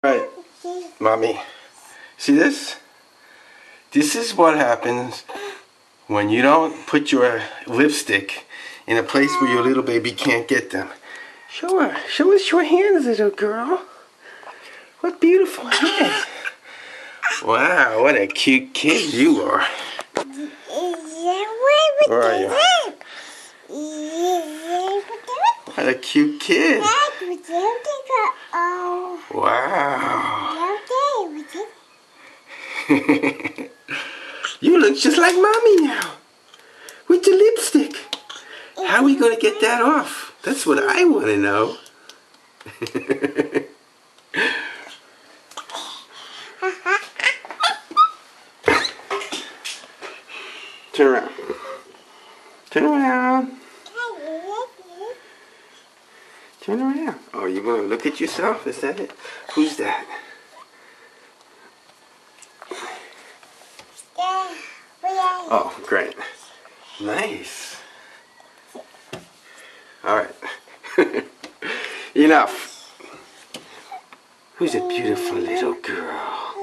Right, Mommy. See this? This is what happens when you don't put your lipstick in a place where your little baby can't get them. Show her. Show us your hands, little girl. What beautiful hands. Wow, what a cute kid you are. Where are you? What a cute kid. Wow. You look just like Mommy now. With the lipstick. How are we going to get that off? That's what I want to know. Turn around. Turn around. Turn around. Oh, you want to look at yourself? Is that it? Who's that? Oh, great. Nice. All right. Enough. Who's a beautiful little girl?